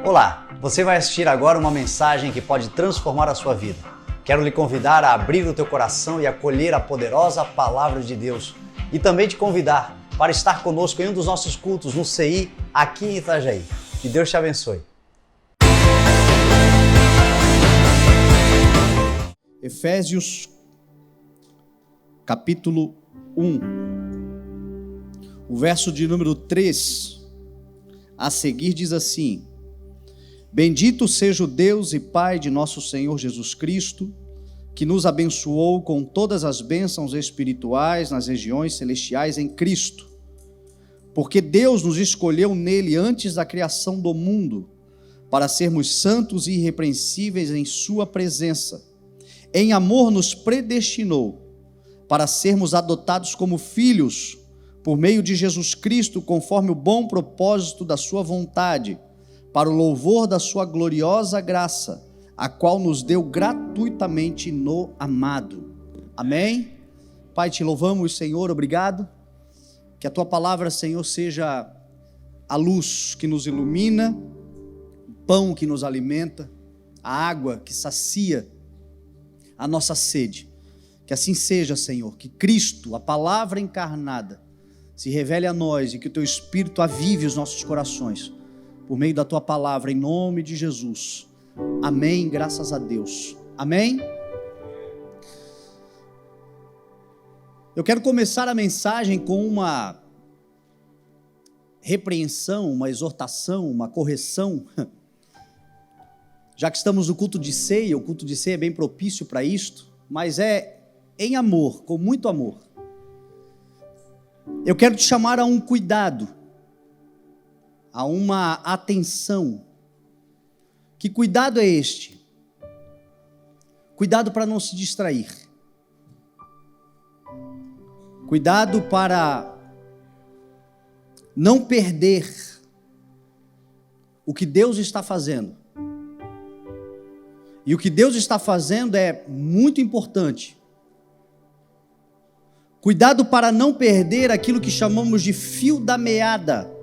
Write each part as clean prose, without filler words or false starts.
Olá, você vai assistir agora uma mensagem que pode transformar a sua vida. Quero lhe convidar a abrir o teu coração e acolher a poderosa Palavra de Deus. E também te convidar para estar conosco em um dos nossos cultos no CI, aqui em Itajaí. Que Deus te abençoe. Efésios, capítulo 1, o verso de número 3, a seguir diz assim: Bendito seja o Deus e Pai de nosso Senhor Jesus Cristo, que nos abençoou com todas as bênçãos espirituais nas regiões celestiais em Cristo, porque Deus nos escolheu nele antes da criação do mundo, para sermos santos e irrepreensíveis em sua presença. Em amor nos predestinou para sermos adotados como filhos por meio de Jesus Cristo, conforme o bom propósito da sua vontade, para o louvor da sua gloriosa graça, a qual nos deu gratuitamente no amado. Amém? Pai, te louvamos, Senhor, obrigado. Que a tua palavra, Senhor, seja a luz que nos ilumina, o pão que nos alimenta, a água que sacia a nossa sede. Que assim seja, Senhor, que Cristo, a palavra encarnada, se revele a nós e que o teu Espírito avive os nossos corações, por meio da tua palavra, em nome de Jesus. Amém, graças a Deus. Amém? Eu quero começar a mensagem com uma repreensão, uma exortação, uma correção. Já que estamos no culto de ceia, o culto de ceia é bem propício para isto, mas é em amor, com muito amor. Eu quero te chamar a um cuidado, a uma atenção. Que cuidado é este? Cuidado para não se distrair. Cuidado para não perder o que Deus está fazendo. E o que Deus está fazendo é muito importante. Cuidado para não perder aquilo que chamamos de fio da meada.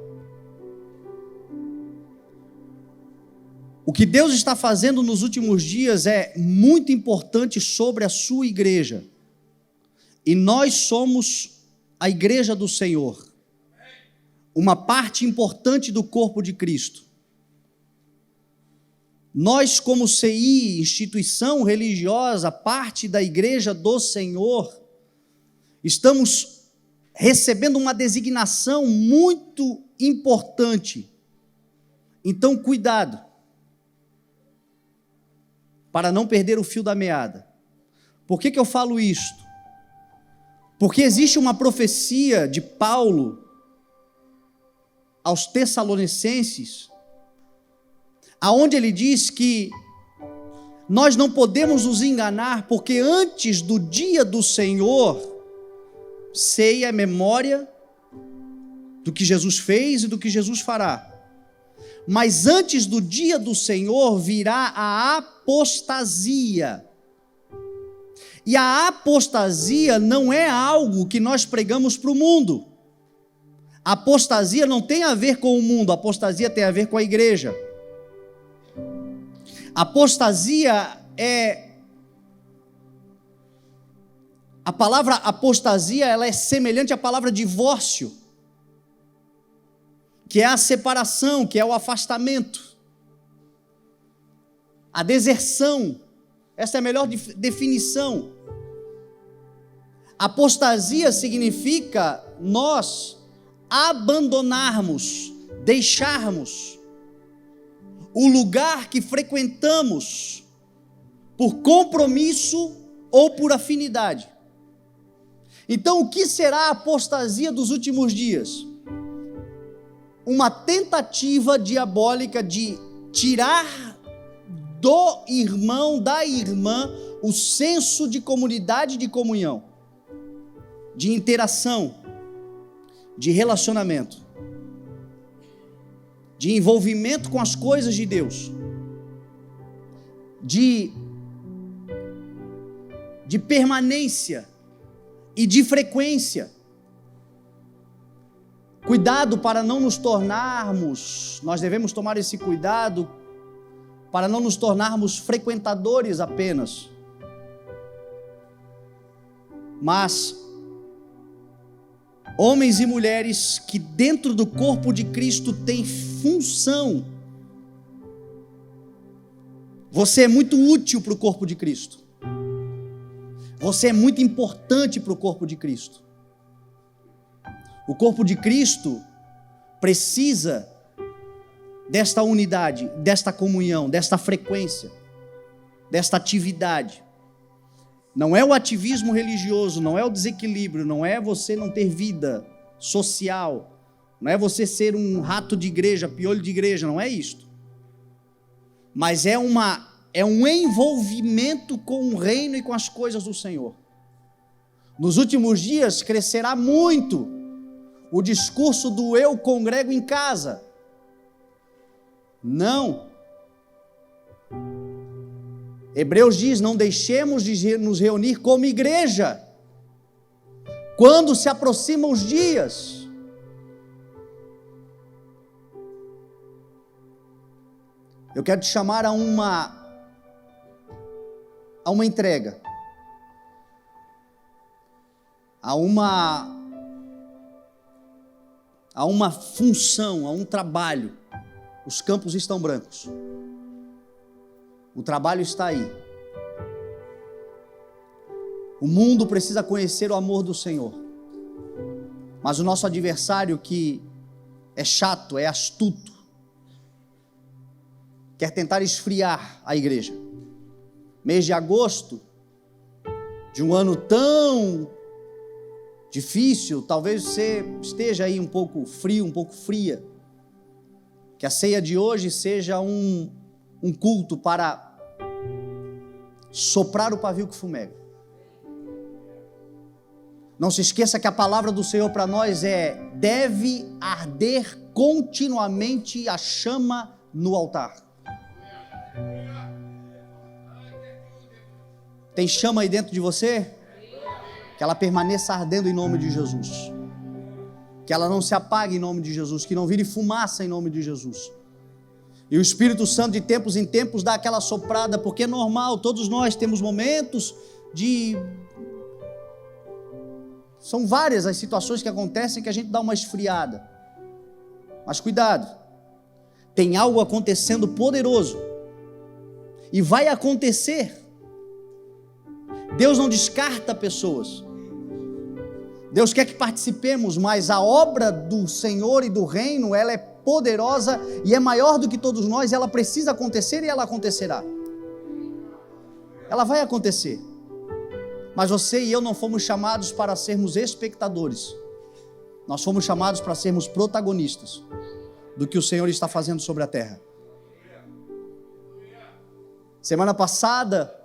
O que Deus está fazendo nos últimos dias é muito importante sobre a sua igreja. E nós somos a igreja do Senhor. Uma parte importante do corpo de Cristo. Nós, como CI, instituição religiosa, parte da igreja do Senhor, estamos recebendo uma designação muito importante. Então, cuidado, para não perder o fio da meada. Por que eu falo isto? Porque existe uma profecia de Paulo aos Tessalonicenses, aonde ele diz que nós não podemos nos enganar, porque antes do dia do Senhor, ceia é memória do que Jesus fez e do que Jesus fará. Mas antes do dia do Senhor virá a apostasia. E a apostasia não é algo que nós pregamos para o mundo. A apostasia não tem a ver com o mundo, a apostasia tem a ver com a igreja. Apostasia a palavra apostasia, ela é semelhante à palavra divórcio, que é a separação, que é o afastamento, a deserção. Essa é a melhor definição. Apostasia significa nós abandonarmos, deixarmos o lugar que frequentamos por compromisso ou por afinidade. Então, o que será a apostasia dos últimos dias? Uma tentativa diabólica de tirar do irmão, da irmã, o senso de comunidade, de comunhão, de interação, de relacionamento, de envolvimento com as coisas de Deus, de permanência e de frequência. Cuidado para não nos tornarmos, nós devemos tomar esse cuidado para não nos tornarmos frequentadores apenas, mas homens e mulheres que dentro do corpo de Cristo têm função. Você é muito útil para o corpo de Cristo. Você é muito importante para o corpo de Cristo. O corpo de Cristo precisa desta unidade, desta comunhão, desta frequência, desta atividade. Não é o ativismo religioso, não é o desequilíbrio, não é você não ter vida social, não é você ser um rato de igreja, piolho de igreja, não é isto. Mas é um envolvimento com o reino e com as coisas do Senhor. Nos últimos dias crescerá muito o discurso do eu congrego em casa. Não. Hebreus diz, não deixemos de nos reunir como igreja, quando se aproximam os dias. Eu quero te chamar a uma entrega, a uma função, a um trabalho. Os campos estão brancos. O trabalho está aí. O mundo precisa conhecer o amor do Senhor. Mas o nosso adversário, que é chato, é astuto, quer tentar esfriar a igreja. Mês de agosto, de um ano tão difícil, talvez você esteja aí um pouco frio, um pouco fria. Que a ceia de hoje seja um culto para soprar o pavio que fumega. Não se esqueça que a palavra do Senhor para nós é: deve arder continuamente a chama no altar. Tem chama aí dentro de você? Que ela permaneça ardendo em nome de Jesus. Que ela não se apague em nome de Jesus, que não vire fumaça em nome de Jesus. E o Espírito Santo de tempos em tempos dá aquela soprada, porque é normal, todos nós temos momentos de... São várias as situações que acontecem que a gente dá uma esfriada. Mas cuidado, tem algo acontecendo poderoso. E vai acontecer. Deus não descarta pessoas. Deus quer que participemos, mas a obra do Senhor e do reino, ela é poderosa e é maior do que todos nós, ela precisa acontecer e ela acontecerá. Ela vai acontecer. Mas você e eu não fomos chamados para sermos espectadores. Nós fomos chamados para sermos protagonistas do que o Senhor está fazendo sobre a terra. Semana passada,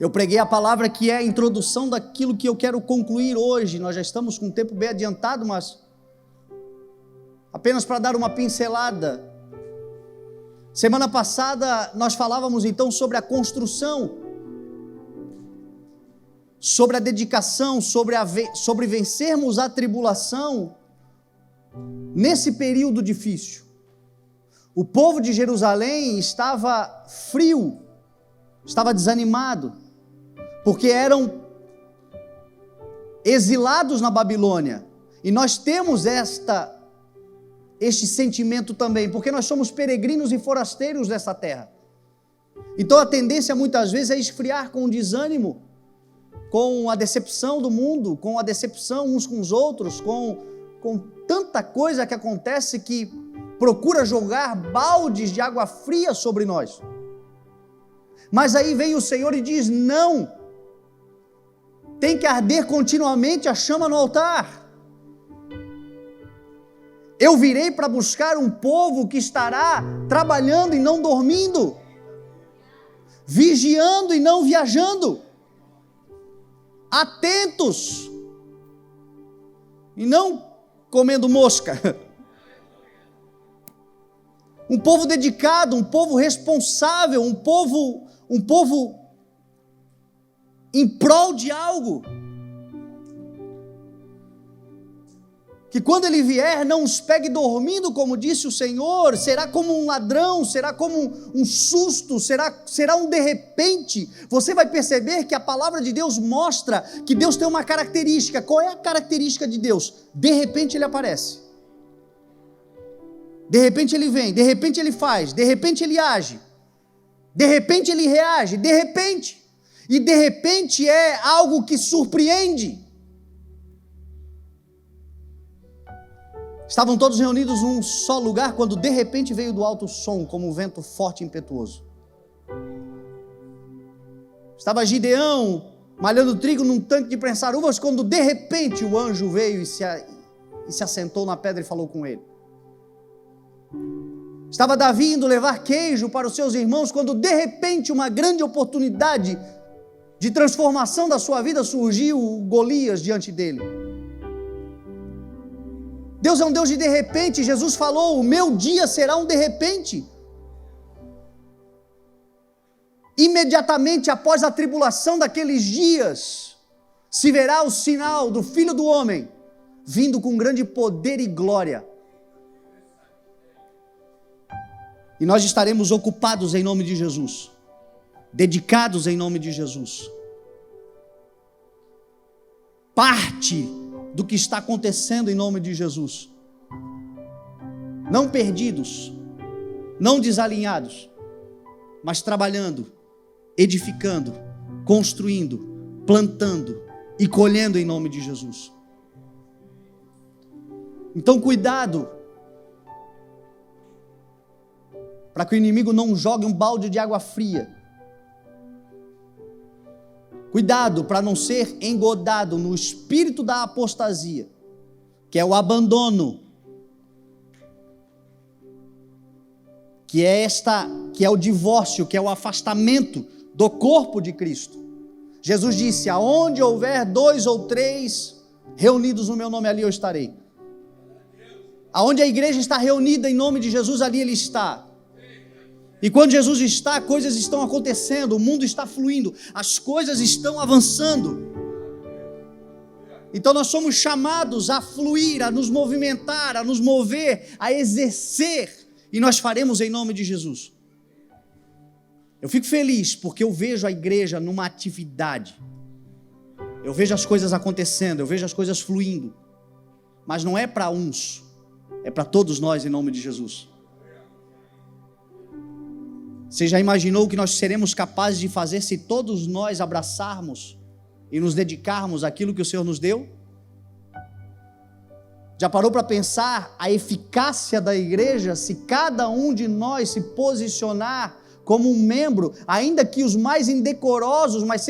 eu preguei a palavra que é a introdução daquilo que eu quero concluir hoje. Nós já estamos com um tempo bem adiantado, mas apenas para dar uma pincelada. Semana passada nós falávamos então sobre a construção, sobre a dedicação, sobre vencermos a tribulação nesse período difícil. O povo de Jerusalém estava frio, estava desanimado, porque eram exilados na Babilônia. E nós temos este sentimento também, porque nós somos peregrinos e forasteiros dessa terra. Então a tendência muitas vezes é esfriar com o desânimo, com a decepção do mundo, com a decepção uns com os outros, com tanta coisa que acontece que procura jogar baldes de água fria sobre nós. Mas aí vem o Senhor e diz: não, tem que arder continuamente a chama no altar. Eu virei para buscar um povo que estará trabalhando e não dormindo, vigiando e não viajando, atentos e não comendo mosca. Um povo dedicado, um povo responsável, um povo em prol de algo. que quando ele vier não os pegue dormindo, como disse o Senhor, será como um ladrão, será como um susto, será um de repente. Você vai perceber que a palavra de Deus mostra que Deus tem uma característica. Qual é a característica de Deus? De repente ele aparece, de repente ele vem, de repente ele faz, de repente ele age, de repente ele reage, de repente, e de repente é algo que surpreende. Estavam todos reunidos num só lugar, quando de repente veio do alto o som, como um vento forte e impetuoso. Estava Gideão malhando trigo num tanque de prensar uvas, quando de repente o anjo veio e se assentou na pedra e falou com ele. Estava Davi indo levar queijo para os seus irmãos, quando de repente uma grande oportunidade de transformação da sua vida surgiu, Golias diante dele. Deus é um Deus de repente. Jesus falou: o meu dia será um de repente. Imediatamente após a tribulação daqueles dias, se verá o sinal do Filho do Homem, vindo com grande poder e glória. E nós estaremos ocupados em nome de Jesus, dedicados em nome de Jesus. Parte do que está acontecendo em nome de Jesus, não perdidos, não desalinhados, mas trabalhando, edificando, construindo, plantando e colhendo em nome de Jesus. Então cuidado, para que o inimigo não jogue um balde de água fria. Cuidado para não ser engodado no espírito da apostasia, que é o abandono, que é o divórcio, que é o afastamento do corpo de Cristo. Jesus disse: aonde houver 2 ou 3 reunidos no meu nome, ali eu estarei. Aonde a igreja está reunida em nome de Jesus, ali ele está. E quando Jesus está, coisas estão acontecendo, o mundo está fluindo, as coisas estão avançando. Então nós somos chamados a fluir, a nos movimentar, a nos mover, a exercer, e nós faremos em nome de Jesus. Eu fico feliz porque eu vejo a igreja numa atividade, eu vejo as coisas acontecendo, eu vejo as coisas fluindo, mas não é para uns, é para todos nós em nome de Jesus. Você já imaginou o que nós seremos capazes de fazer se todos nós abraçarmos e nos dedicarmos àquilo que o Senhor nos deu? Já parou para pensar a eficácia da igreja se cada um de nós se posicionar como um membro, ainda que os mais indecorosos, mas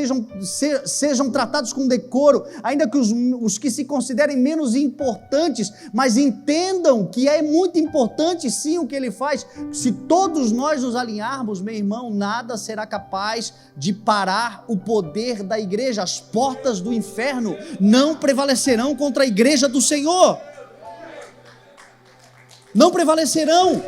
sejam tratados com decoro, ainda que os que se considerem menos importantes, mas entendam que é muito importante sim o que ele faz. Se todos nós nos alinharmos, meu irmão, nada será capaz de parar o poder da igreja. As portas do inferno não prevalecerão contra a igreja do Senhor. Não prevalecerão.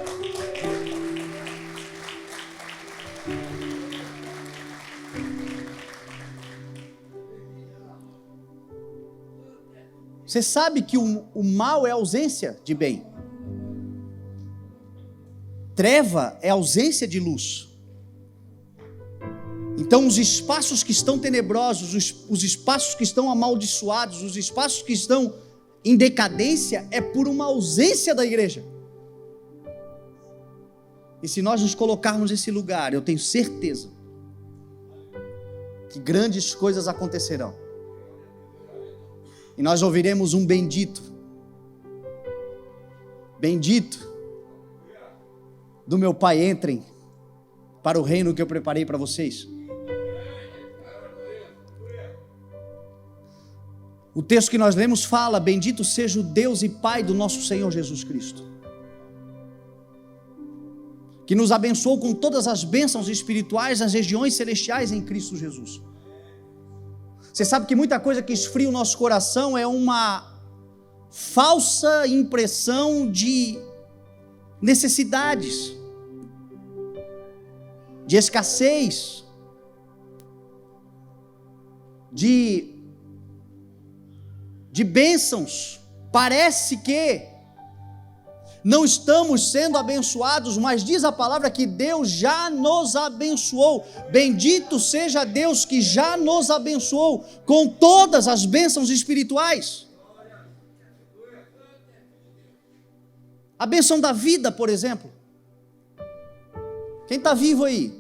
Você sabe que o mal é ausência de bem. Treva é ausência de luz. Então os espaços que estão tenebrosos, os espaços que estão amaldiçoados, os espaços que estão em decadência, é por uma ausência da igreja. E se nós nos colocarmos nesse lugar, eu tenho certeza que grandes coisas acontecerão. E nós ouviremos um bendito, bendito do meu Pai, entrem para o reino que eu preparei para vocês. O texto que nós lemos fala: bendito seja o Deus e Pai do nosso Senhor Jesus Cristo, que nos abençoou com todas as bênçãos espirituais nas regiões celestiais em Cristo Jesus. Você sabe que muita coisa que esfria o nosso coração é uma falsa impressão de necessidades, de escassez, de bênçãos Parece que não estamos sendo abençoados, mas diz a palavra que Deus já nos abençoou. Bendito seja Deus que já nos abençoou com todas as bênçãos espirituais. A bênção da vida, por exemplo. Quem está vivo aí?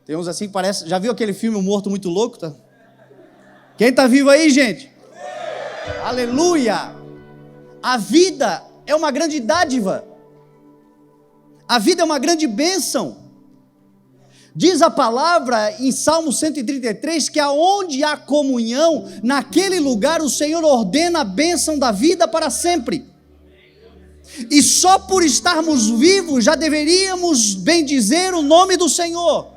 Tem uns assim que parece... Já viu aquele filme O Morto Muito Louco? Tá? Quem está vivo aí, gente? Aleluia! A vida é uma grande dádiva. A vida é uma grande bênção. Diz a palavra em Salmo 133 que aonde há comunhão, naquele lugar o Senhor ordena a bênção da vida para sempre. E só por estarmos vivos já deveríamos bendizer o nome do Senhor.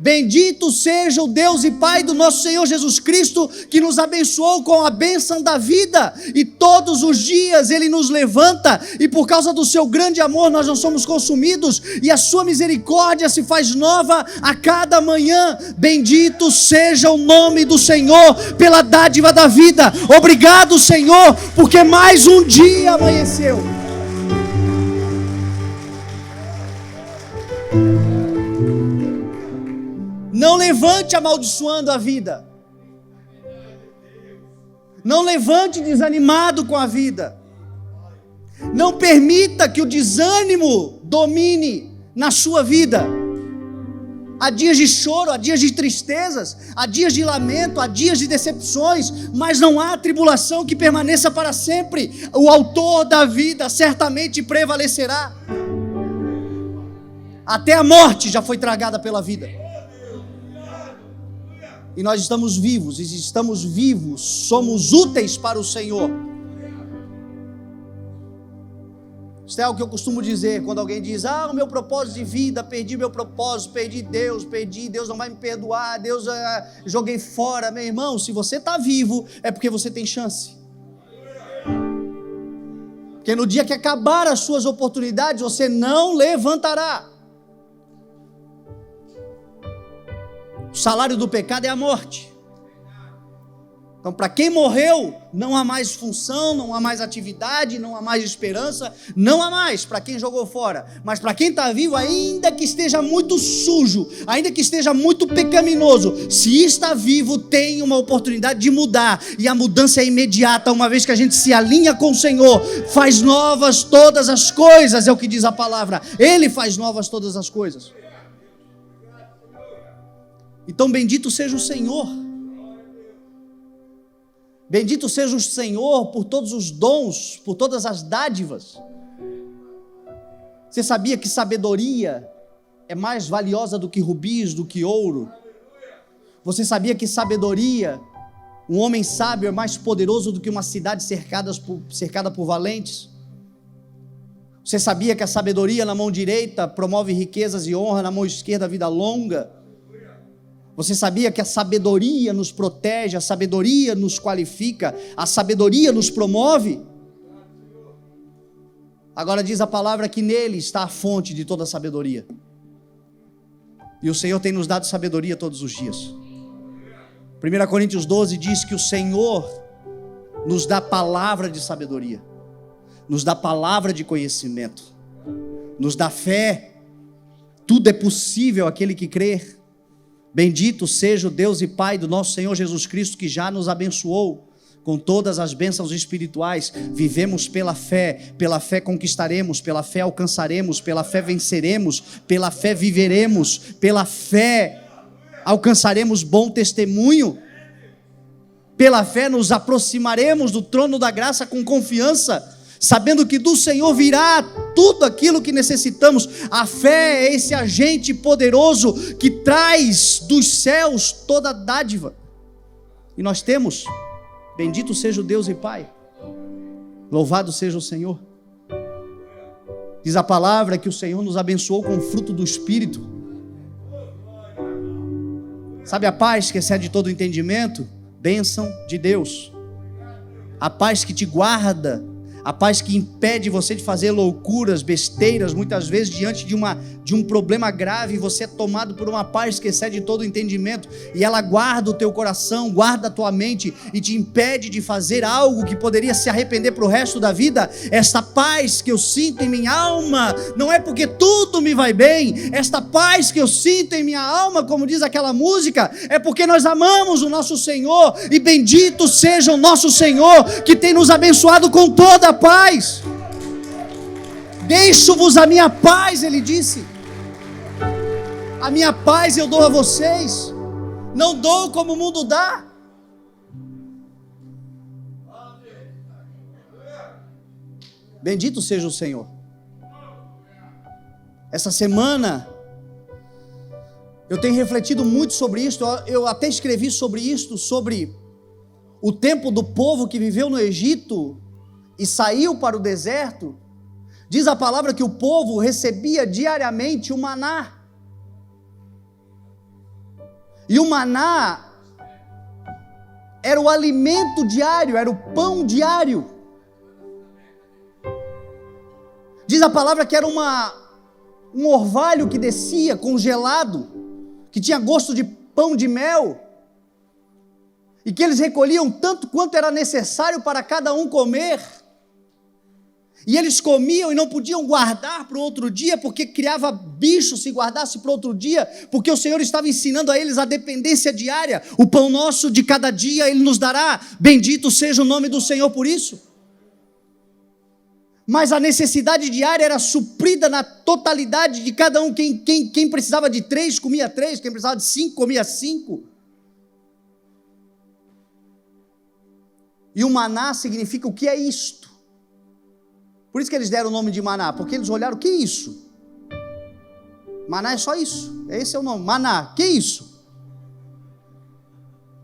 Bendito seja o Deus e Pai do nosso Senhor Jesus Cristo, que nos abençoou com a bênção da vida, e todos os dias Ele nos levanta, e por causa do seu grande amor nós não somos consumidos, e a sua misericórdia se faz nova a cada manhã. Bendito seja o nome do Senhor pela dádiva da vida. Obrigado, Senhor, porque mais um dia amanheceu. Não levante amaldiçoando a vida. Não levante desanimado com a vida. Não permita que o desânimo domine na sua vida. Há dias de choro, há dias de tristezas, há dias de lamento, há dias de decepções, mas não há tribulação que permaneça para sempre. O autor da vida certamente prevalecerá. Até a morte já foi tragada pela vida. E nós estamos vivos, somos úteis para o Senhor. Isso é algo que eu costumo dizer, quando alguém diz, o meu propósito de vida, perdi meu propósito, perdi, Deus não vai me perdoar, joguei fora. Meu irmão, se você está vivo, é porque você tem chance. Porque no dia que acabar as suas oportunidades, você não levantará. O salário do pecado é a morte. Então, para quem morreu, não há mais função, não há mais atividade, não há mais esperança, não há mais para quem jogou fora. Mas para quem está vivo, ainda que esteja muito sujo, ainda que esteja muito pecaminoso, se está vivo, tem uma oportunidade de mudar. E a mudança é imediata, uma vez que a gente se alinha com o Senhor. Faz novas todas as coisas, é o que diz a palavra. Ele faz novas todas as coisas. Então bendito seja o Senhor. Bendito seja o Senhor por todos os dons, por todas as dádivas. Você sabia que sabedoria é mais valiosa do que rubis, do que ouro? Você sabia que sabedoria, um homem sábio é mais poderoso do que uma cidade cercada por valentes? Você sabia que a sabedoria na mão direita promove riquezas e honra, na mão esquerda vida longa? Você sabia que a sabedoria nos protege, a sabedoria nos qualifica, a sabedoria nos promove? Agora diz a palavra que nele está a fonte de toda a sabedoria. E o Senhor tem nos dado sabedoria todos os dias. 1 Coríntios 12 diz que o Senhor nos dá palavra de sabedoria, nos dá palavra de conhecimento, nos dá fé. Tudo é possível àquele que crer. Bendito seja o Deus e Pai do nosso Senhor Jesus Cristo, que já nos abençoou com todas as bênçãos espirituais. Vivemos pela fé conquistaremos, pela fé alcançaremos, pela fé venceremos, pela fé viveremos, pela fé alcançaremos bom testemunho, pela fé nos aproximaremos do trono da graça com confiança, sabendo que do Senhor virá tudo aquilo que necessitamos. A fé é esse agente poderoso que traz dos céus toda dádiva, e nós temos. Bendito seja o Deus e Pai, louvado seja o Senhor. Diz a palavra que o Senhor nos abençoou com o fruto do Espírito. Sabe a paz que excede todo entendimento? Bênção de Deus. A paz que te guarda, A paz que impede você de fazer loucuras, besteiras, muitas vezes diante de um problema grave, você é tomado por uma paz que excede todo o entendimento, e ela guarda o teu coração, guarda a tua mente, e te impede de fazer algo que poderia se arrepender para o resto da vida. Esta paz que eu sinto em minha alma, não é porque tudo me vai bem, esta paz que eu sinto em minha alma, como diz aquela música, é porque nós amamos o nosso Senhor, e bendito seja o nosso Senhor, que tem nos abençoado com toda a paz. Deixo-vos a minha paz, ele disse. A minha paz eu dou a vocês, não dou como o mundo dá. Bendito seja o Senhor. Essa semana eu tenho refletido muito sobre isto. Eu até escrevi sobre isto, sobre o tempo do povo que viveu no Egito e saiu para o deserto. Diz a palavra que o povo recebia diariamente o maná. E o maná era o alimento diário, era o pão diário. Diz a palavra que era um orvalho que descia congelado, que tinha gosto de pão de mel, e que eles recolhiam tanto quanto era necessário para cada um comer. E eles comiam e não podiam guardar para o outro dia, porque criava bicho se guardasse para o outro dia, porque o Senhor estava ensinando a eles a dependência diária. O pão nosso de cada dia Ele nos dará, bendito seja o nome do Senhor por isso. Mas a necessidade diária era suprida na totalidade de cada um. Quem precisava de 3, comia 3, quem precisava de 5, comia 5. E o maná significa o que é isto? Por isso que eles deram o nome de maná, porque eles olharam, o que é isso? Maná é só isso, esse é o nome, maná, que é isso?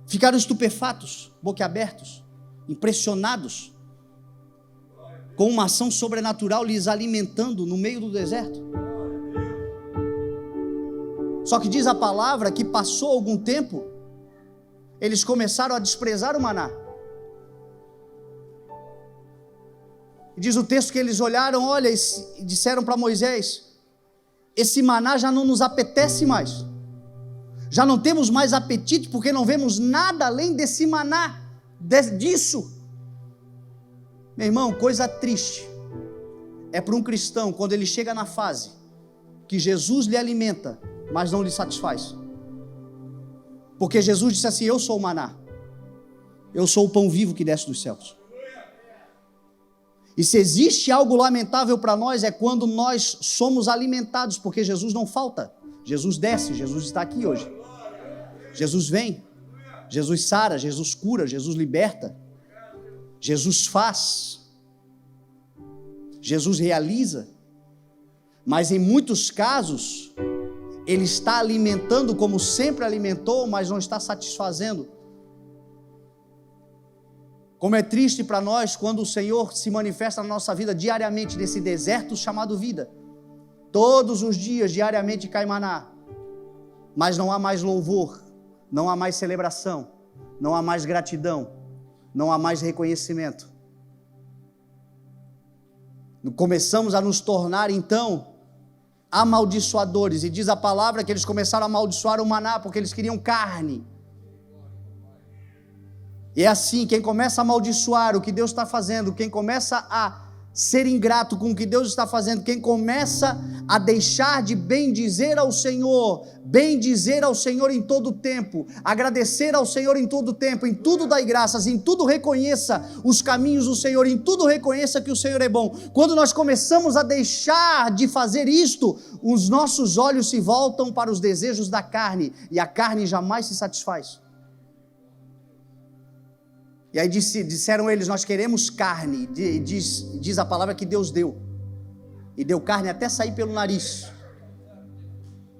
Ficaram estupefatos, boquiabertos, impressionados, com uma ação sobrenatural lhes alimentando no meio do deserto. Só que diz a palavra que passou algum tempo, eles começaram a desprezar o maná. Diz o texto que eles olharam, olha, e disseram para Moisés, esse maná já não nos apetece mais, já não temos mais apetite, porque não vemos nada além desse maná, disso. Meu irmão, coisa triste é para um cristão, quando ele chega na fase que Jesus lhe alimenta, mas não lhe satisfaz, porque Jesus disse assim, eu sou o maná, eu sou o pão vivo que desce dos céus. E se existe algo lamentável para nós, é quando nós somos alimentados, porque Jesus não falta, Jesus desce, Jesus está aqui hoje, Jesus vem, Jesus sara, Jesus cura, Jesus liberta, Jesus faz, Jesus realiza, mas em muitos casos, Ele está alimentando como sempre alimentou, mas não está satisfazendo. Como é triste para nós quando o Senhor se manifesta na nossa vida diariamente, nesse deserto chamado vida. Todos os dias, diariamente cai maná, mas não há mais louvor, não há mais celebração, não há mais gratidão, não há mais reconhecimento. Começamos a nos tornar então amaldiçoadores, e diz a palavra que eles começaram a amaldiçoar o maná, porque eles queriam carne. E é assim, quem começa a amaldiçoar o que Deus está fazendo, quem começa a ser ingrato com o que Deus está fazendo, quem começa a deixar de bendizer ao Senhor em todo o tempo, agradecer ao Senhor em todo o tempo, em tudo dai graças, em tudo reconheça os caminhos do Senhor, em tudo reconheça que o Senhor é bom. Quando nós começamos a deixar de fazer isto, os nossos olhos se voltam para os desejos da carne, e a carne jamais se satisfaz. E aí disseram eles, nós queremos carne, diz a palavra que Deus deu, e deu carne até sair pelo nariz,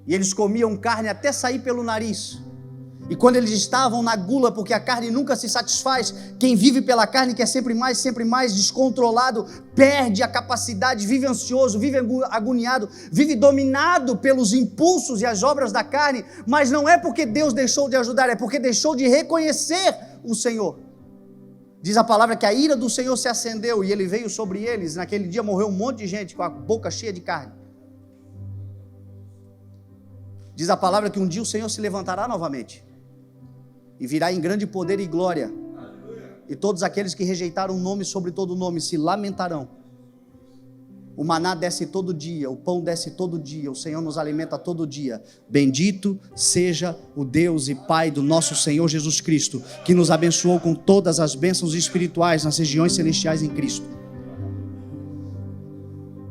e eles comiam carne até sair pelo nariz, e quando eles estavam na gula, porque a carne nunca se satisfaz, quem vive pela carne quer sempre mais descontrolado, perde a capacidade, vive ansioso, vive agoniado, vive dominado pelos impulsos e as obras da carne, mas não é porque Deus deixou de ajudar, é porque deixou de reconhecer o Senhor. Diz a palavra que a ira do Senhor se acendeu e ele veio sobre eles. Naquele dia morreu um monte de gente com a boca cheia de carne. Diz a palavra que um dia o Senhor se levantará novamente e virá em grande poder e glória. E todos aqueles que rejeitaram o nome sobre todo nome se lamentarão. O maná desce todo dia, o pão desce todo dia, o Senhor nos alimenta todo dia. Bendito seja o Deus e Pai do nosso Senhor Jesus Cristo, que nos abençoou com todas as bênçãos espirituais nas regiões celestiais em Cristo.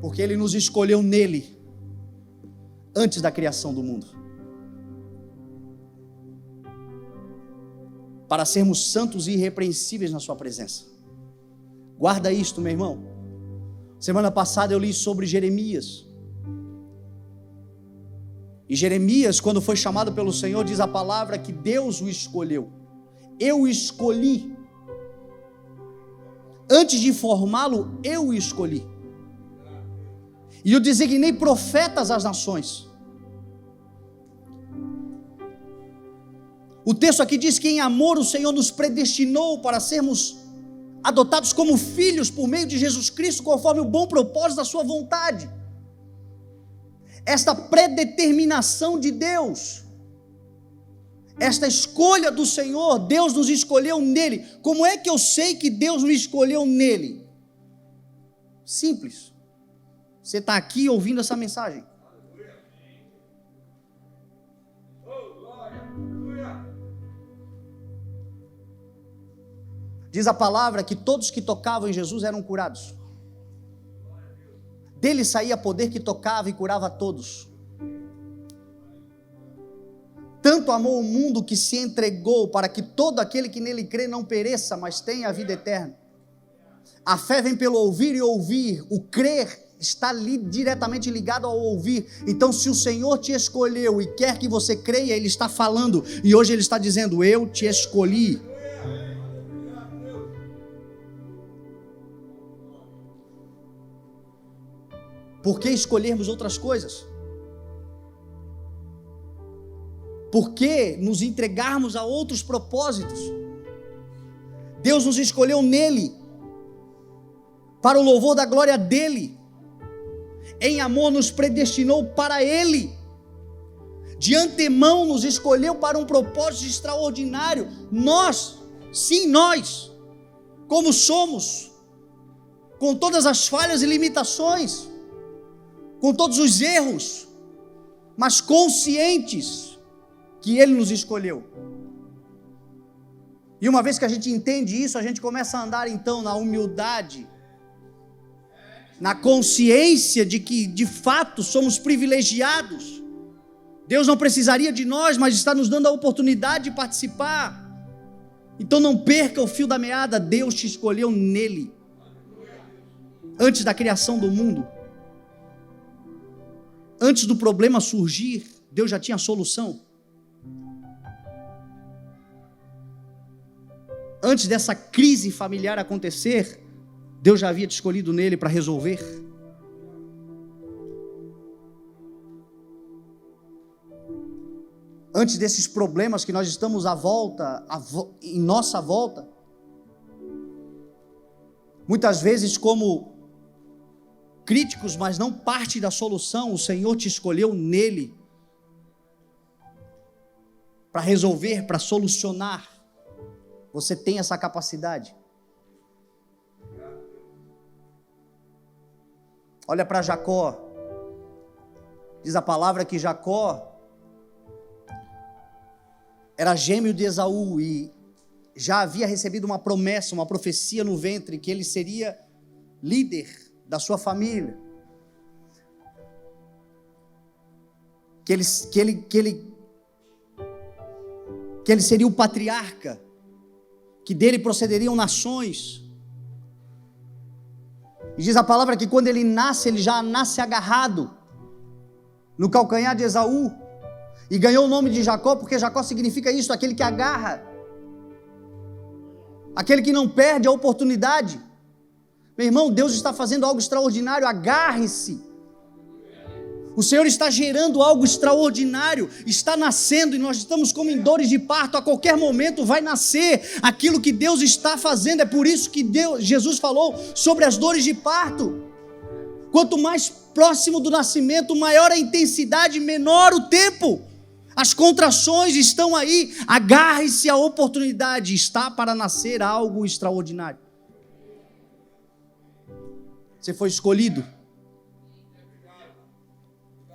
Porque Ele nos escolheu nele, antes da criação do mundo, para sermos santos e irrepreensíveis na sua presença. Guarda isto, meu irmão. Semana passada eu li sobre Jeremias. E Jeremias, quando foi chamado pelo Senhor, diz a palavra que Deus o escolheu. Eu o escolhi. Antes de formá-lo, eu o escolhi. E eu designei profetas às nações. O texto aqui diz que em amor o Senhor nos predestinou para sermos adotados como filhos por meio de Jesus Cristo, conforme o bom propósito da sua vontade. Esta predeterminação de Deus, esta escolha do Senhor, Deus nos escolheu nele. Como é que eu sei que Deus me escolheu nele? Simples. Você está aqui ouvindo essa mensagem. Diz a palavra que todos que tocavam em Jesus eram curados. Dele saía poder que tocava e curava a todos. Tanto amou o mundo que se entregou para que todo aquele que nele crê não pereça, mas tenha a vida eterna. A fé vem pelo ouvir e ouvir. O crer está diretamente ligado ao ouvir. Então, se o Senhor te escolheu e quer que você creia, Ele está falando. E hoje Ele está dizendo: eu te escolhi. Por que escolhermos outras coisas? Por que nos entregarmos a outros propósitos? Deus nos escolheu nele, para o louvor da glória dele. Em amor nos predestinou para ele. De antemão nos escolheu para um propósito extraordinário. Nós, sim nós, como somos, com todas as falhas e limitações, com todos os erros, mas conscientes que Ele nos escolheu. E uma vez que a gente entende isso, a gente começa a andar então na humildade, na consciência de que de fato somos privilegiados. Deus não precisaria de nós, mas está nos dando a oportunidade de participar. Então não perca o fio da meada. Deus te escolheu nele, antes da criação do mundo. Antes do problema surgir, Deus já tinha a solução. Antes dessa crise familiar acontecer, Deus já havia te escolhido nele para resolver. Antes desses problemas que nós estamos em nossa volta, muitas vezes como críticos, mas não parte da solução, o Senhor te escolheu nele para resolver, para solucionar. Você tem essa capacidade. Olha para Jacó. Diz a palavra que Jacó era gêmeo de Esaú e já havia recebido uma promessa, uma profecia no ventre, que ele seria líder da sua família, que ele seria o patriarca, que dele procederiam nações. E diz a palavra que quando ele nasce, ele já nasce agarrado no calcanhar de Esaú, e ganhou o nome de Jacó, porque Jacó significa isso, aquele que agarra, aquele que não perde a oportunidade. Meu irmão, Deus está fazendo algo extraordinário, agarre-se. O Senhor está gerando algo extraordinário, está nascendo, e nós estamos como em dores de parto. A qualquer momento vai nascer aquilo que Deus está fazendo. É por isso que Jesus falou sobre as dores de parto. Quanto mais próximo do nascimento, maior a intensidade, menor o tempo. As contrações estão aí. Agarre-se à oportunidade, está para nascer algo extraordinário. Você foi escolhido.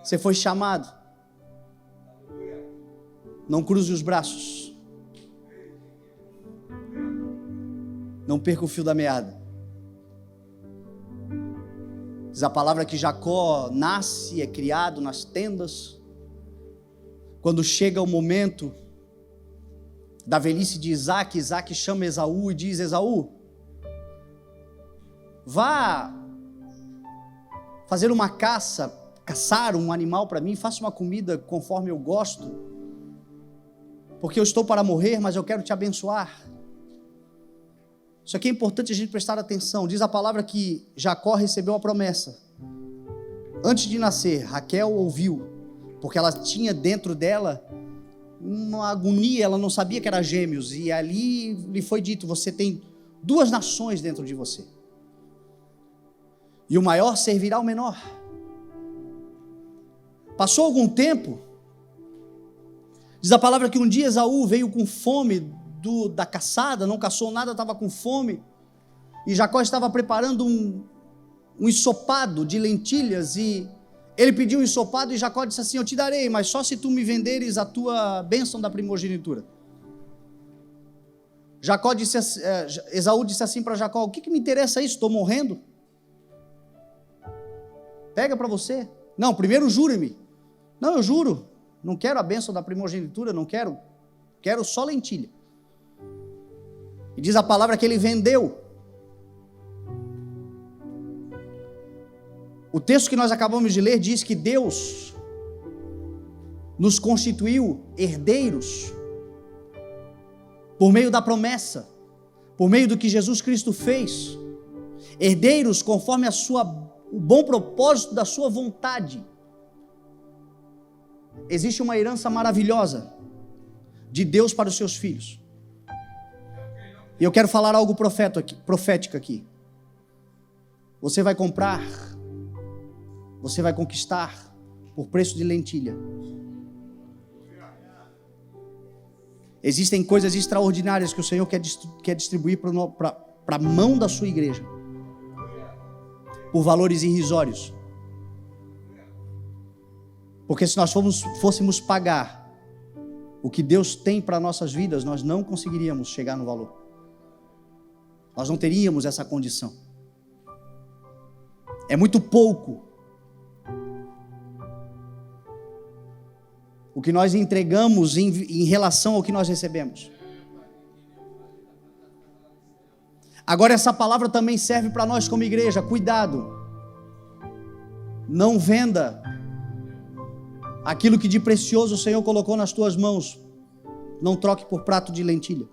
Você foi chamado. Não cruze os braços. Não perca o fio da meada. Diz a palavra que Jacó nasce, é criado nas tendas. Quando chega o momento da velhice de Isaac, Isaac chama Esaú e diz: Esaú, vá fazer uma caçar um animal para mim, faça uma comida conforme eu gosto, porque eu estou para morrer, mas eu quero te abençoar. Isso aqui é importante a gente prestar atenção. Diz a palavra que Jacó recebeu a promessa. Antes de nascer, Raquel ouviu, porque ela tinha dentro dela uma agonia, ela não sabia que era gêmeos, e ali lhe foi dito: você tem 2 nações dentro de você, e o maior servirá ao menor. Passou algum tempo, diz a palavra que um dia Esaú veio com fome da caçada, não caçou nada, estava com fome, e Jacó estava preparando um ensopado de lentilhas, e ele pediu um ensopado, e Jacó disse assim: eu te darei, mas só se tu me venderes a tua bênção da primogenitura. Esaú disse assim para Jacó: o que me interessa isso? Estou morrendo. Pega para você. Não, primeiro jure-me. Não, eu juro, não quero a bênção da primogenitura, não quero, quero só lentilha. E diz a palavra que ele vendeu. O texto que nós acabamos de ler diz que Deus nos constituiu herdeiros por meio da promessa, por meio do que Jesus Cristo fez, herdeiros conforme o bom propósito da sua vontade. Existe uma herança maravilhosa de Deus para os seus filhos. E eu quero falar algo profético aqui. Você vai comprar, você vai conquistar por preço de lentilha. Existem coisas extraordinárias que o Senhor quer distribuir para a mão da sua igreja, por valores irrisórios. Porque se nós fôssemos pagar o que Deus tem para nossas vidas, nós não conseguiríamos chegar no valor. Nós não teríamos essa condição. É muito pouco o que nós entregamos em relação ao que nós recebemos. Agora, essa palavra também serve para nós como igreja. Cuidado, não venda aquilo que de precioso o Senhor colocou nas tuas mãos. Não troque por prato de lentilha.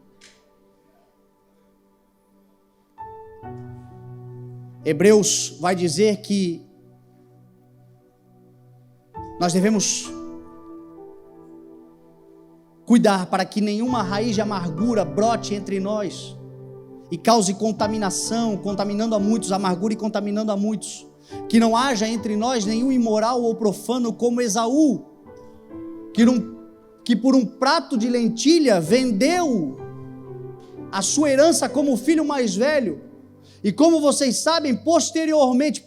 Hebreus vai dizer que nós devemos cuidar para que nenhuma raiz de amargura brote entre nós e cause contaminação, contaminando a muitos, amargura e contaminando a muitos. Que não haja entre nós nenhum imoral ou profano como Esaú, que por um prato de lentilha vendeu a sua herança como filho mais velho. E como vocês sabem, posteriormente,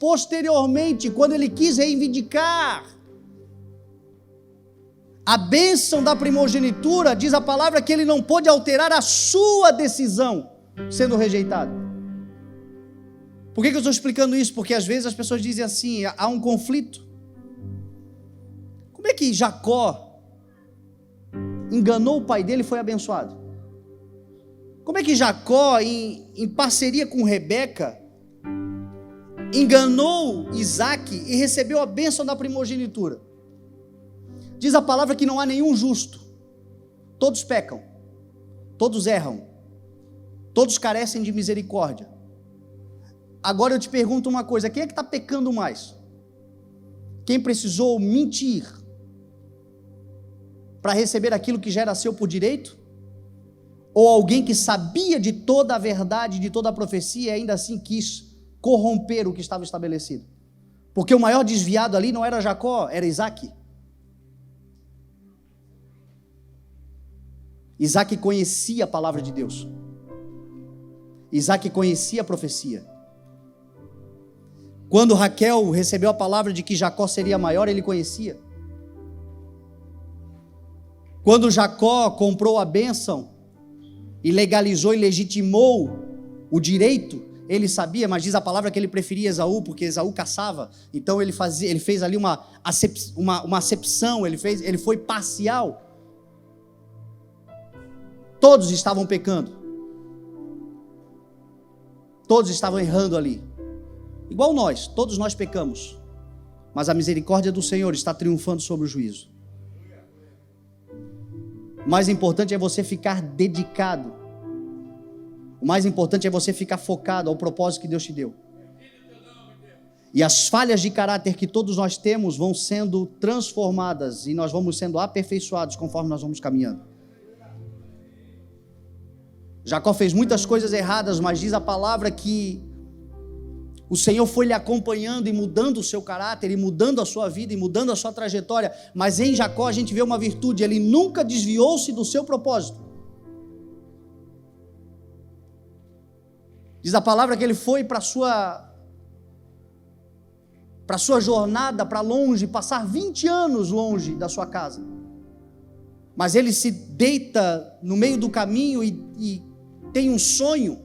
quando ele quis reivindicar a bênção da primogenitura, diz a palavra que ele não pôde alterar a sua decisão, sendo rejeitado. Por que eu estou explicando isso? Porque às vezes as pessoas dizem assim: há um conflito. Como é que Jacó enganou o pai dele e foi abençoado? Como é que Jacó, em parceria com Rebeca, enganou Isaac e recebeu a bênção da primogenitura? Diz a palavra que não há nenhum justo. Todos pecam, todos erram, todos carecem de misericórdia. Agora eu te pergunto uma coisa: quem é que está pecando mais? Quem precisou mentir para receber aquilo que já era seu por direito? Ou alguém que sabia de toda a verdade, de toda a profecia e ainda assim quis corromper o que estava estabelecido? Porque o maior desviado ali não era Jacó, era Isaac. Isaac conhecia a palavra de Deus. Isaac conhecia a profecia. Quando Raquel recebeu a palavra de que Jacó seria maior, ele conhecia. Quando Jacó comprou a bênção e legalizou e legitimou o direito, ele sabia, mas diz a palavra que ele preferia Esaú, porque Esaú caçava. Então ele fez ali uma acepção, ele foi parcial. Todos estavam pecando. Todos estavam errando ali. Igual nós, todos nós pecamos. Mas a misericórdia do Senhor está triunfando sobre o juízo. O mais importante é você ficar dedicado. O mais importante é você ficar focado ao propósito que Deus te deu. E as falhas de caráter que todos nós temos vão sendo transformadas e nós vamos sendo aperfeiçoados conforme nós vamos caminhando. Jacó fez muitas coisas erradas, mas diz a palavra que o Senhor foi lhe acompanhando e mudando o seu caráter, e mudando a sua vida, e mudando a sua trajetória. Mas em Jacó a gente vê uma virtude: ele nunca desviou-se do seu propósito. Diz a palavra que ele foi para sua jornada para longe, passar 20 anos longe da sua casa. Mas ele se deita no meio do caminho e tem um sonho.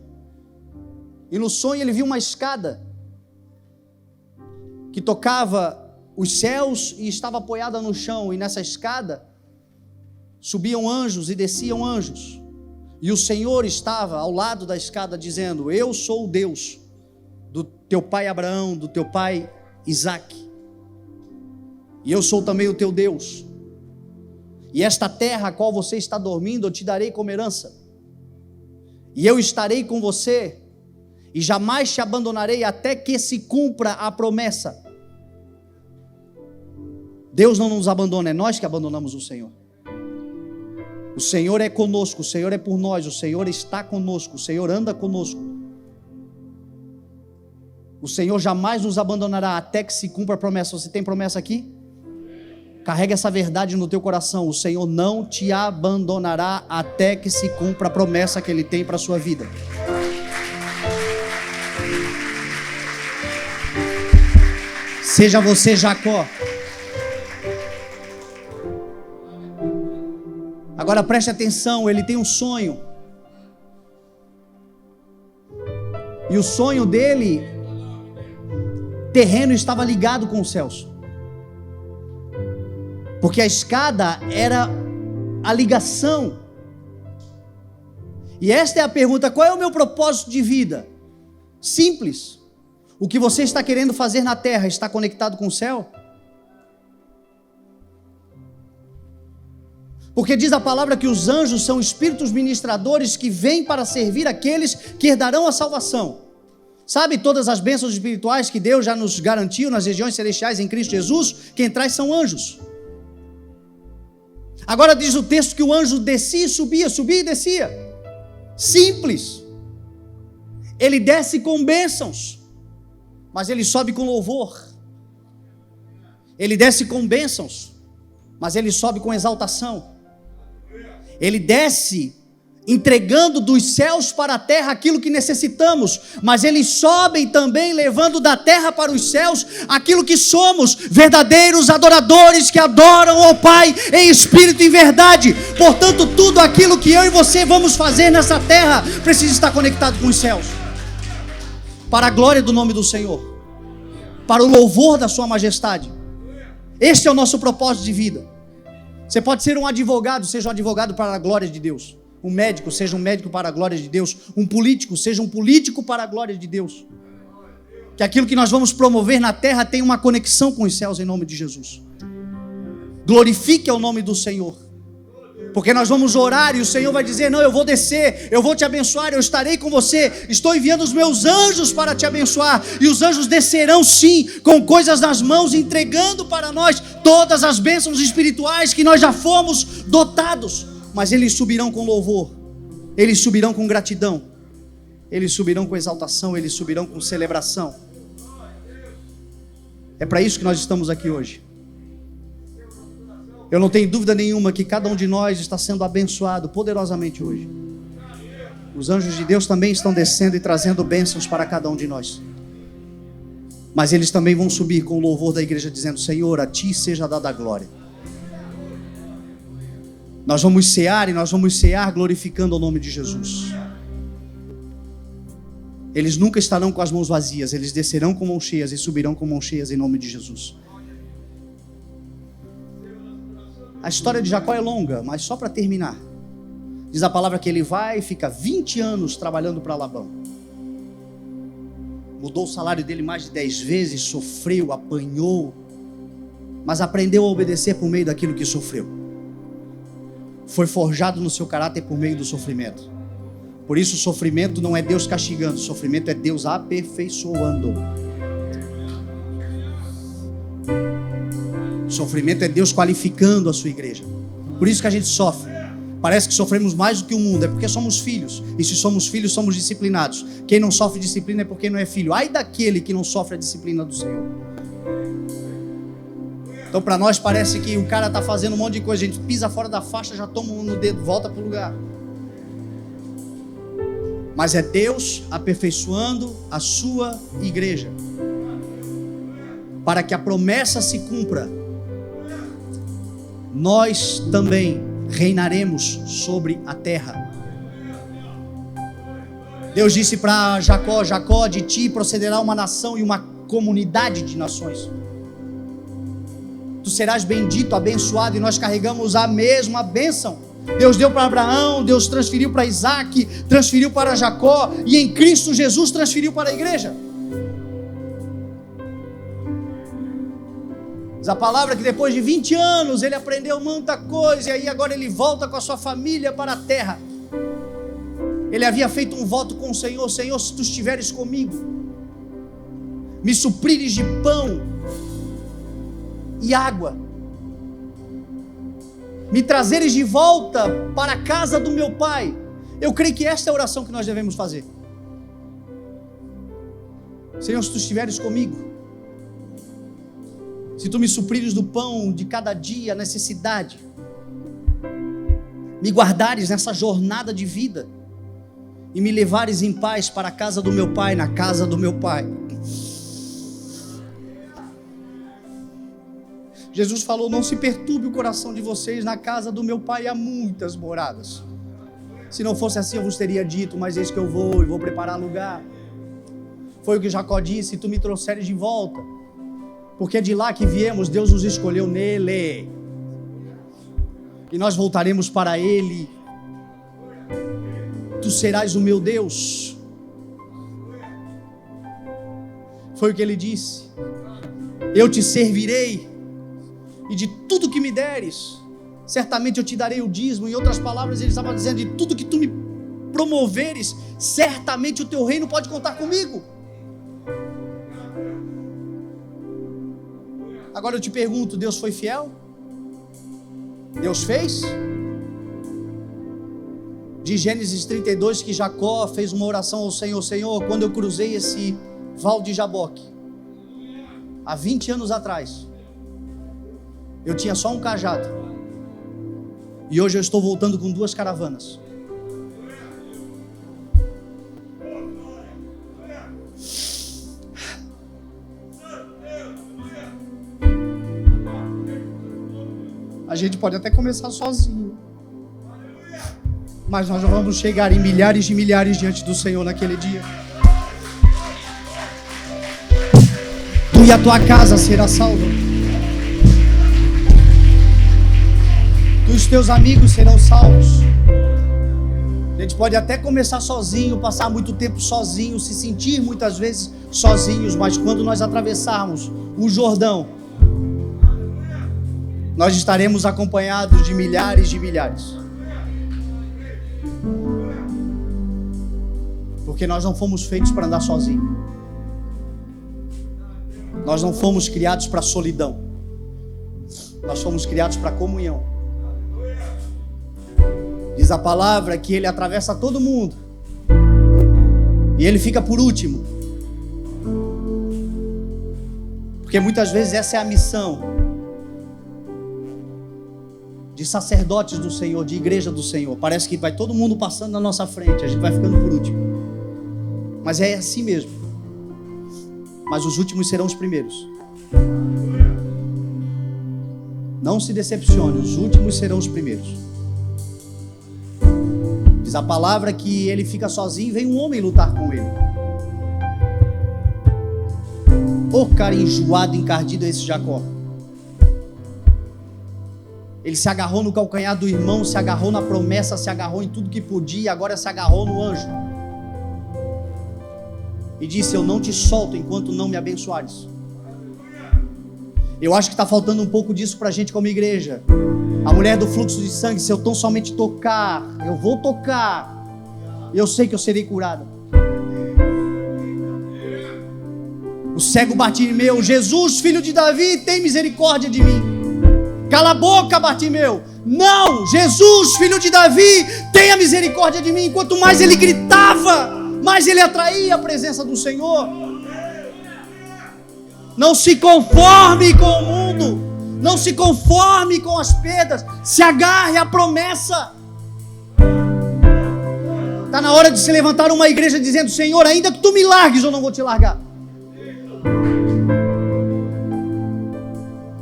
E no sonho ele viu uma escada que tocava os céus e estava apoiada no chão. E nessa escada subiam anjos e desciam anjos. E o Senhor estava ao lado da escada dizendo: eu sou o Deus do teu pai Abraão, do teu pai Isaque. E eu sou também o teu Deus. E esta terra a qual você está dormindo eu te darei como herança. E eu estarei com você e jamais te abandonarei até que se cumpra a promessa. Deus não nos abandona, é nós que abandonamos o Senhor. O Senhor é conosco, o Senhor é por nós, o Senhor está conosco, o Senhor anda conosco. O Senhor jamais nos abandonará até que se cumpra a promessa. Você tem promessa aqui? Carrega essa verdade no teu coração: o Senhor não te abandonará até que se cumpra a promessa que Ele tem para a sua vida. Seja você Jacó. Agora preste atenção, ele tem um sonho. E o sonho dele, terreno, estava ligado com os céus. Porque a escada era a ligação. E esta é a pergunta: qual é o meu propósito de vida? Simples. O que você está querendo fazer na terra está conectado com o céu? Porque diz a palavra que os anjos são espíritos ministradores que vêm para servir aqueles que herdarão a salvação. Sabe todas as bênçãos espirituais que Deus já nos garantiu nas regiões celestiais em Cristo Jesus? Quem traz são anjos. Agora diz o texto que o anjo descia e subia e descia. Simples. Ele desce com bênçãos, mas ele sobe com louvor. Ele desce com bênçãos, mas ele sobe com exaltação. Ele desce entregando dos céus para a terra aquilo que necessitamos, mas eles sobem também levando da terra para os céus aquilo que somos: verdadeiros adoradores que adoram ao Pai em espírito e em verdade. Portanto, tudo aquilo que eu e você vamos fazer nessa terra precisa estar conectado com os céus, para a glória do nome do Senhor, para o louvor da sua majestade. Este é o nosso propósito de vida. Você pode ser um advogado, seja um advogado para a glória de Deus. Um médico, seja um médico para a glória de Deus. Um político, seja um político para a glória de Deus. Que aquilo que nós vamos promover na terra tenha uma conexão com os céus em nome de Jesus. Glorifique ao nome do Senhor. Porque nós vamos orar e o Senhor vai dizer: não, eu vou descer, eu vou te abençoar, eu estarei com você, estou enviando os meus anjos para te abençoar. E os anjos descerão sim, com coisas nas mãos, entregando para nós todas as bênçãos espirituais que nós já fomos dotados. Mas eles subirão com louvor, eles subirão com gratidão, eles subirão com exaltação, eles subirão com celebração. É para isso que nós estamos aqui hoje. Eu não tenho dúvida nenhuma que cada um de nós está sendo abençoado poderosamente hoje. Os anjos de Deus também estão descendo e trazendo bênçãos para cada um de nós. Mas eles também vão subir com o louvor da igreja, dizendo: Senhor, a Ti seja dada a glória. Nós vamos cear e nós vamos cear glorificando o nome de Jesus. Eles nunca estarão com as mãos vazias, eles descerão com mãos cheias e subirão com mãos cheias em nome de Jesus. A história de Jacó é longa, mas só para terminar. Diz a palavra que ele vai e fica 20 anos trabalhando para Labão. Mudou o salário dele mais de 10 vezes, sofreu, apanhou, mas aprendeu a obedecer por meio daquilo que sofreu. Foi forjado no seu caráter por meio do sofrimento. Por isso o sofrimento não é Deus castigando, o sofrimento é Deus aperfeiçoando. Sofrimento é Deus qualificando a sua igreja. Por isso que a gente sofre. Parece que sofremos mais do que o mundo. É porque somos filhos. E se somos filhos, somos disciplinados. Quem não sofre disciplina é porque não é filho. Ai daquele que não sofre a disciplina do Senhor. Então para nós parece que o cara está fazendo um monte de coisa. A gente pisa fora da faixa, já toma um no dedo, volta para o lugar. Mas é Deus aperfeiçoando a sua igreja. Para que a promessa se cumpra, nós também reinaremos sobre a terra. Deus disse para Jacó: Jacó, de ti procederá uma nação e uma comunidade de nações. Tu serás bendito, abençoado, e nós carregamos a mesma bênção. Deus deu para Abraão, Deus transferiu para Isaac, transferiu para Jacó, e em Cristo Jesus transferiu para a igreja. Diz a palavra que depois de 20 anos ele aprendeu muita coisa, e aí agora ele volta com a sua família para a terra. Ele havia feito um voto com o Senhor: Senhor, se tu estiveres comigo, me suprires de pão e água, me trazeres de volta para a casa do meu pai. Eu creio que esta é a oração que nós devemos fazer. Senhor, se tu estiveres comigo, se tu me suprires do pão de cada dia, a necessidade, me guardares nessa jornada de vida e me levares em paz para a casa do meu pai, na casa do meu pai. Jesus falou: não se perturbe o coração de vocês, na casa do meu pai há muitas moradas. Se não fosse assim eu vos teria dito, mas eis que eu vou e vou preparar lugar. Foi o que Jacó disse: tu me trouxeres de volta, porque é de lá que viemos, Deus nos escolheu nele, e nós voltaremos para ele. Tu serás o meu Deus. Foi o que ele disse: eu te servirei, e de tudo que me deres, certamente eu te darei o dízimo. Em outras palavras, ele estava dizendo: de tudo que tu me promoveres, certamente o teu reino pode contar comigo. Agora eu te pergunto: Deus foi fiel? Deus fez? De Gênesis 32 que Jacó fez uma oração ao Senhor: Senhor, quando eu cruzei esse val de Jaboque, há 20 anos atrás, eu tinha só um cajado, e hoje eu estou voltando com 2 caravanas. A gente pode até começar sozinho, mas nós já vamos chegar em milhares de milhares diante do Senhor naquele dia. Tu e a tua casa será salva. Tu e os teus amigos serão salvos. A gente pode até começar sozinho, passar muito tempo sozinho, se sentir muitas vezes sozinhos, mas quando nós atravessarmos o Jordão, nós estaremos acompanhados de milhares de milhares. Porque nós não fomos feitos para andar sozinhos. Nós não fomos criados para solidão. Nós fomos criados para comunhão. Diz a palavra que ele atravessa todo mundo e ele fica por último. Porque muitas vezes essa é a missão de sacerdotes do Senhor, de igreja do Senhor. Parece que vai todo mundo passando na nossa frente, a gente vai ficando por último. Mas é assim mesmo. Mas os últimos serão os primeiros. Não se decepcione, os últimos serão os primeiros. Diz a palavra que ele fica sozinho e vem um homem lutar com ele. Ô cara enjoado, encardido é esse Jacó. Ele se agarrou no calcanhar do irmão, se agarrou na promessa, se agarrou em tudo que podia, agora se agarrou no anjo. E disse: eu não te solto enquanto não me abençoares. Eu acho que está faltando um pouco disso para a gente como igreja. A mulher do fluxo de sangue, se eu tão somente tocar, eu vou tocar, eu sei que eu serei curada. O cego Bartimeu: Jesus, filho de Davi, tem misericórdia de mim. Cala a boca, Bartimeu. Não, Jesus, filho de Davi, tenha misericórdia de mim. Quanto mais ele gritava, mais ele atraía a presença do Senhor. Não se conforme com o mundo, não se conforme com as perdas, se agarre à promessa. Está na hora de se levantar uma igreja dizendo: Senhor, ainda que tu me largues, eu não vou te largar.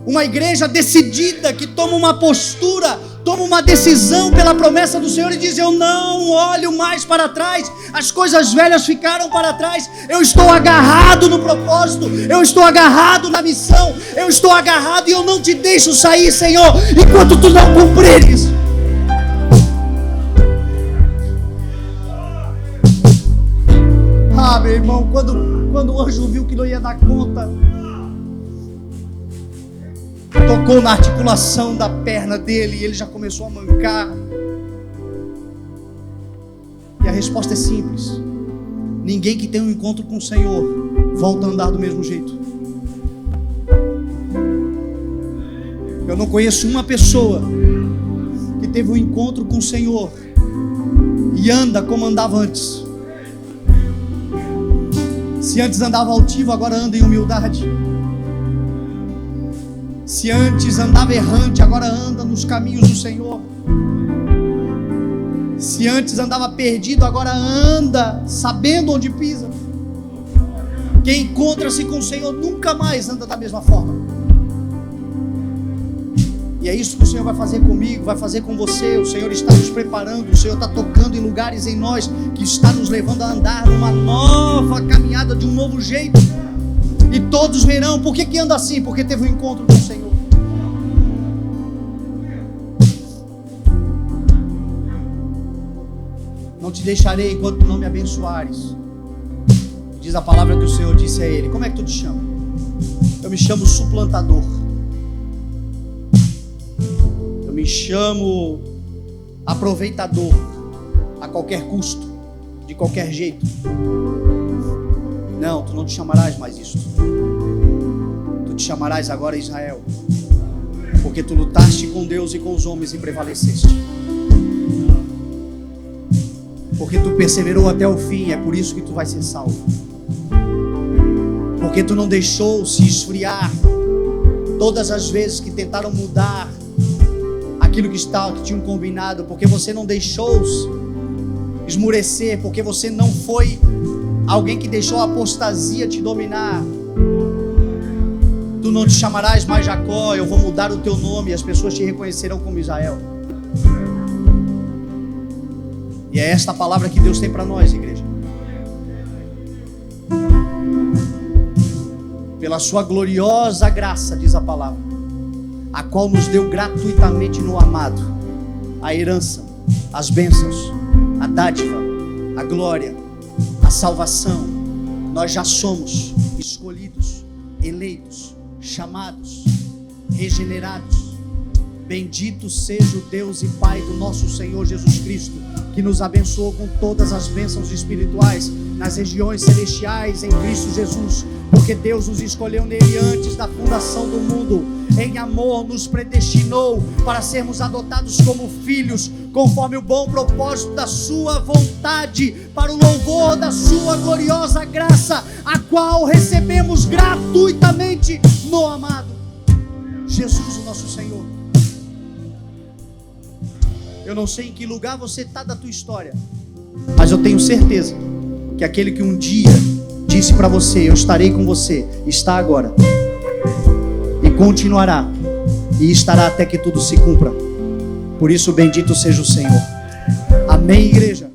Uma igreja decidida, que toma uma postura, toma uma decisão pela promessa do Senhor e diz: eu não olho mais para trás, as coisas velhas ficaram para trás, eu estou agarrado no propósito, eu estou agarrado na missão, eu estou agarrado e eu não te deixo sair, Senhor, enquanto tu não cumprires. Ah, meu irmão, quando o anjo viu que não ia dar conta, tocou na articulação da perna dele e ele já começou a mancar. E a resposta é simples: ninguém que tem um encontro com o Senhor volta a andar do mesmo jeito. Eu não conheço uma pessoa que teve um encontro com o Senhor e anda como andava antes. Se antes andava altivo, agora anda em humildade. Se antes andava errante, agora anda nos caminhos do Senhor. Se antes andava perdido, agora anda sabendo onde pisa. Quem encontra-se com o Senhor nunca mais anda da mesma forma. E é isso que o Senhor vai fazer comigo, vai fazer com você. O Senhor está nos preparando, o Senhor está tocando em lugares em nós, que está nos levando a andar numa nova caminhada, de um novo jeito. E todos verão. Por que anda assim? Porque teve um encontro com o Senhor. Não te deixarei enquanto não me abençoares. Diz a palavra que o Senhor disse a ele. Como é que tu te chama? Eu me chamo suplantador. Eu me chamo aproveitador, a qualquer custo, de qualquer jeito. Não, tu não te chamarás mais isto. Tu te chamarás agora Israel, porque tu lutaste com Deus e com os homens e prevaleceste. Porque tu perseverou até o fim, é por isso que tu vais ser salvo. Porque tu não deixou se esfriar todas as vezes que tentaram mudar aquilo que tinham combinado. Porque você não deixou esmurecer, porque você não foi alguém que deixou a apostasia te dominar. Tu não te chamarás mais Jacó, eu vou mudar o teu nome e as pessoas te reconhecerão como Israel. E é esta palavra que Deus tem para nós, igreja. Pela sua gloriosa graça, diz a palavra, a qual nos deu gratuitamente no amado a herança, as bênçãos, a dádiva, a glória, a salvação. Nós já somos escolhidos, eleitos, chamados, regenerados, Bendito seja o Deus e Pai do nosso Senhor Jesus Cristo, que nos abençoou com todas as bênçãos espirituais nas regiões celestiais em Cristo Jesus, porque Deus nos escolheu nele antes da fundação do mundo. Em amor nos predestinou para sermos adotados como filhos, conforme o bom propósito da sua vontade, para o louvor da sua gloriosa graça, a qual recebemos gratuitamente no amado Jesus, o nosso Senhor. Eu não sei em que lugar você está da tua história, mas eu tenho certeza que aquele que um dia disse para você, eu estarei com você, está agora e continuará e estará até que tudo se cumpra. Por isso, bendito seja o Senhor. Amém, igreja?